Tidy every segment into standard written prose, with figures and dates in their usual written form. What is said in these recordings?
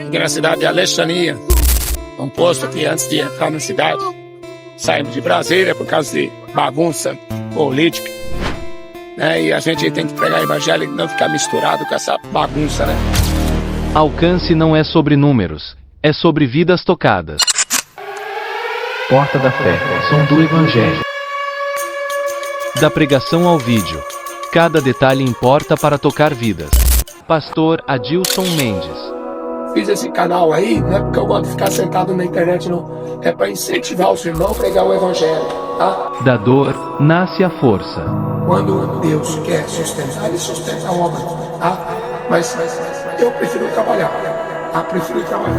Aqui na cidade de Alexandria, um posto aqui antes de entrar na cidade. Saímos de Brasília por causa de bagunça política, né? E a gente tem que pregar o evangelho e não ficar misturado com essa bagunça, né? Alcance não é sobre números, é sobre vidas tocadas. Porta da Fé, som do Evangelho. Da pregação ao vídeo, cada detalhe importa para tocar vidas. Pastor Adilson Mendes. Fiz esse canal aí, não é porque eu gosto de ficar sentado na internet, não. É para incentivar os irmãos a pregar o evangelho, tá? Da dor nasce a força. Quando Deus quer sustentar, Ele sustenta a obra, tá? Mas eu prefiro trabalhar, tá? Prefiro trabalhar.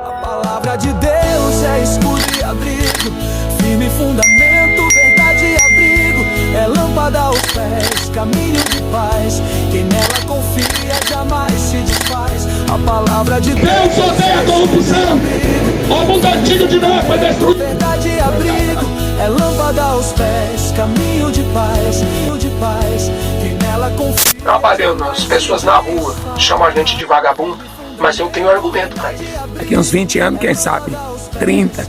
A palavra de Deus é escudo e abrigo, firme fundamento, verdade e abrigo. É lâmpada aos pés, caminho de paz. Quem nela confia jamais se desfaz. A palavra de Deus odeia a corrupção. Ó mundo antigo de novo vai destruir. Verdade e abrigo, é lâmpada aos pés, caminho de paz, caminho de paz. Quem nela confia. Trabalhando, as pessoas na rua chamam a gente de vagabundo, mas eu tenho argumento pra isso. Daqui uns 20 anos, quem sabe? 30.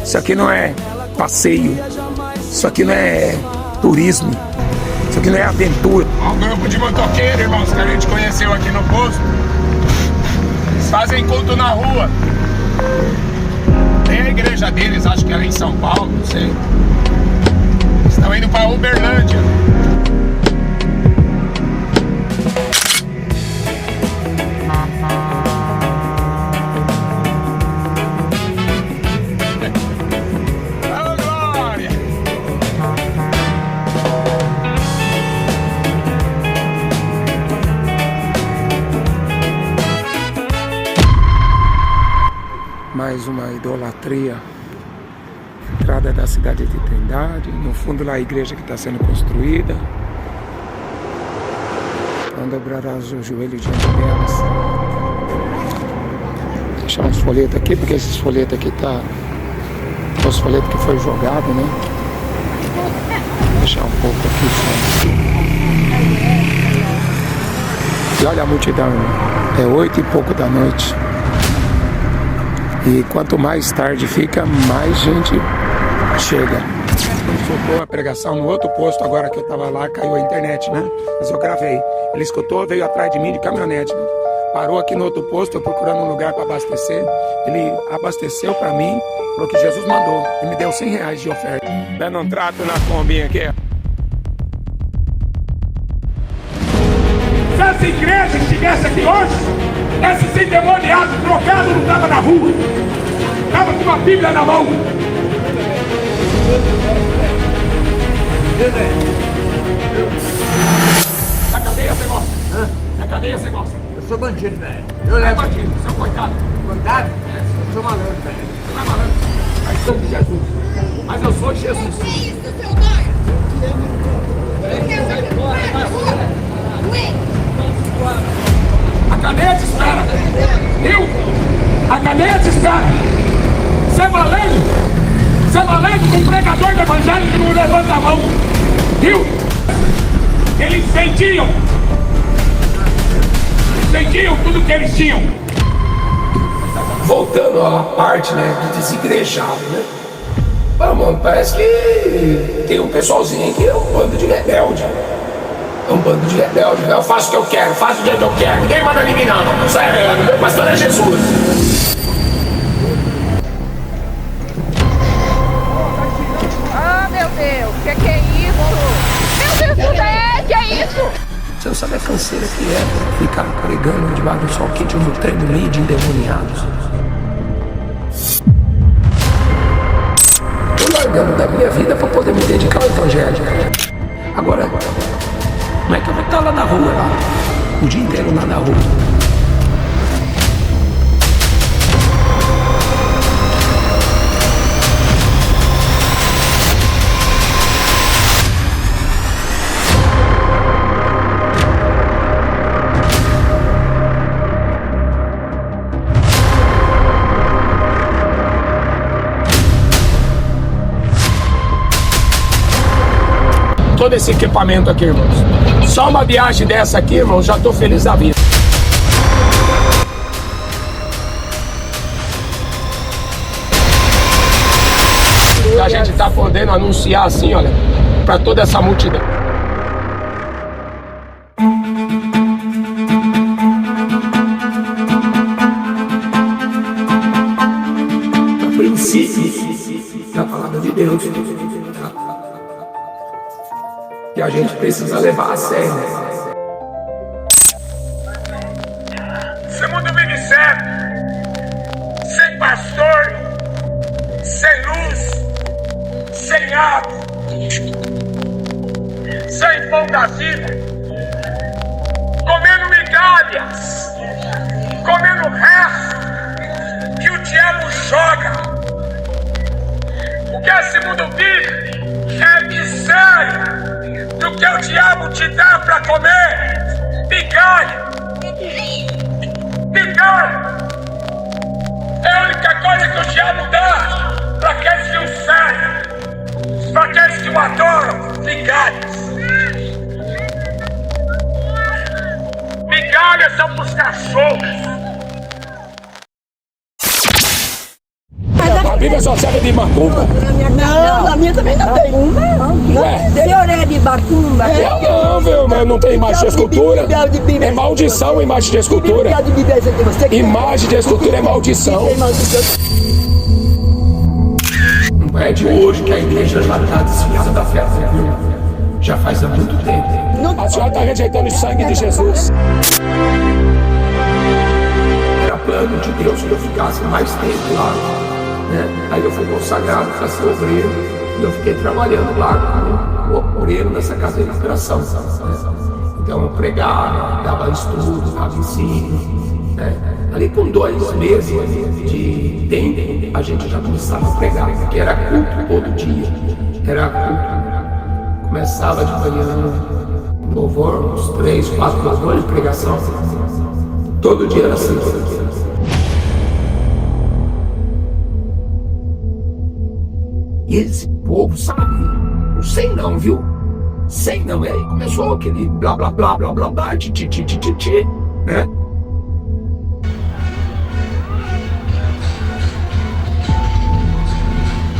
Isso aqui não é passeio. Isso aqui não é turismo. Isso aqui não é aventura. Um grupo de motoqueiros, irmãos, que a gente conheceu aqui no posto. Eles fazem culto na rua. Tem a igreja deles, acho que era em São Paulo, não sei. Estão indo para Uberlândia. Mais uma idolatria. Entrada da cidade de Trindade. No fundo lá a igreja que está sendo construída. Então dobrarás o joelho diante delas. Vou deixar uns folhetos aqui, porque esses folhetos aqui tá. Os folhetos que foi jogado, né? Vou deixar um pouco aqui só. E olha a multidão, é 8 e pouco da noite. E quanto mais tarde fica, mais gente chega. Soltou a pregação no outro posto, agora que eu tava lá, caiu a internet, né? Mas eu gravei. Ele escutou, veio atrás de mim de caminhonete, né? Parou aqui no outro posto, eu procurando um lugar para abastecer. Ele abasteceu para mim, falou que Jesus mandou. E me deu R$100 de oferta. Dando um trato na combinha aqui. Se essa igreja estivesse aqui hoje, esse endemoniado, trocado, não estava na rua. Estava com uma Bíblia na mão. Na cadeia você gosta? Hã? Na cadeia você gosta? Eu sou bandido, velho. Eu levo. Bandido, seu coitado. Coitado? Eu sou malandro, velho. Você não é malandro. Mas sou de Jesus. Mas eu sou de Jesus. A cadeia te espera. Viu? A cadeia te espera. Você valendo? Você valendo com um pregador do evangelho que não levanta a mão. Viu? Eles sentiam tudo que eles tinham. Voltando à parte, né, de desigrejado, né? Ah, mano, parece que tem um pessoalzinho aí que é um bando de rebelde. É um bando de rebelde. Eu faço o que eu quero, faço o jeito que eu quero. Ninguém manda ninguém não. Isso é, meu pastor é Jesus. Ah, meu Deus, que é isso? Meu Deus do céu, que é isso? Você não sabe a canseira que é ficar pregando debaixo do sol quente no trem no meio de endemoniados. Tô largando da minha vida para poder me dedicar ao evangelho. Agora, como é que eu vou estar lá na rua, lá? O dia inteiro lá na rua. Todo esse equipamento aqui, irmãos, Só uma viagem dessa aqui, irmão, já tô feliz da vida. A gente tá podendo anunciar assim, olha, para toda essa multidão. A princípio da palavra de Deus, que a gente precisa levar a sério. Esse mundo vive certo, sem pastor, sem luz, sem água, sem pão da vida, comendo migalhas, comendo resto que o diabo joga. O que esse mundo vive é miséria do que o diabo te dá para comer. Migalha, migalha é a única coisa que o diabo dá para aqueles que o servem, para aqueles que o adoram. Migalhas. Migalhas são para os cachorros. A Bíblia só serve de macumba. Não, na minha também não tem. Ué? O senhor é de macumba? Eu não, viu, mas não tem imagem de escultura. É maldição imagem de escultura. Imagem de escultura é maldição. Não é de hoje que a igreja já está desviada da fé, viu? Já faz há muito tempo. A senhora está rejeitando o sangue de Jesus. Era plano de Deus que eu ficasse mais tempo lá, né? Aí eu fui consagrado para ser obreiro e eu fiquei trabalhando lá como obreiro nessa casa de recuperação, né? Então eu pregava, dava estudo, dava ensino, né? Ali com 2 meses de tempo a gente já começava a pregar, porque era culto todo dia, era culto, começava de manhã, louvor, uns 3, 4 louvores de pregação, todo dia era assim, todo dia. E esse povo, sabe, não sei não, viu? Sei não, e aí começou aquele blá blá blá blá blá blá, né?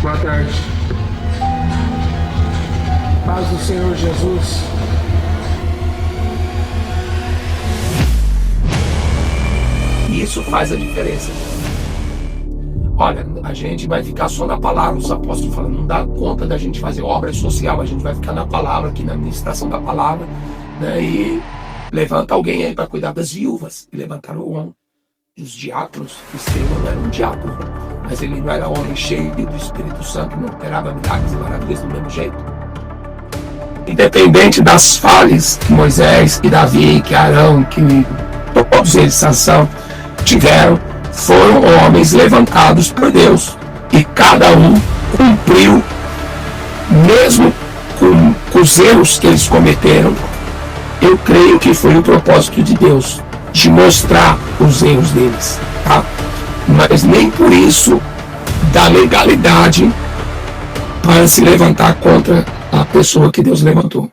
Boa tarde. Paz do Senhor Jesus. E isso faz a diferença. Olha, a gente vai ficar só na palavra, os apóstolos falam, não dá conta da gente fazer obra social, a gente vai ficar na palavra, aqui na administração da palavra, né? E levanta alguém aí para cuidar das viúvas. E levantaram o homem, os diáconos. Estevão não era um diácono, mas ele não era homem cheio do Espírito Santo, não operava milagres e maravilhas do mesmo jeito. Independente das falhas que Moisés, que Davi, que Arão, que todos eles, Sansão, tiveram, foram homens levantados por Deus. E cada um cumpriu, mesmo com os erros que eles cometeram. Eu creio que foi o propósito de Deus, de mostrar os erros deles, tá? Mas nem por isso dá legalidade para se levantar contra a pessoa que Deus levantou.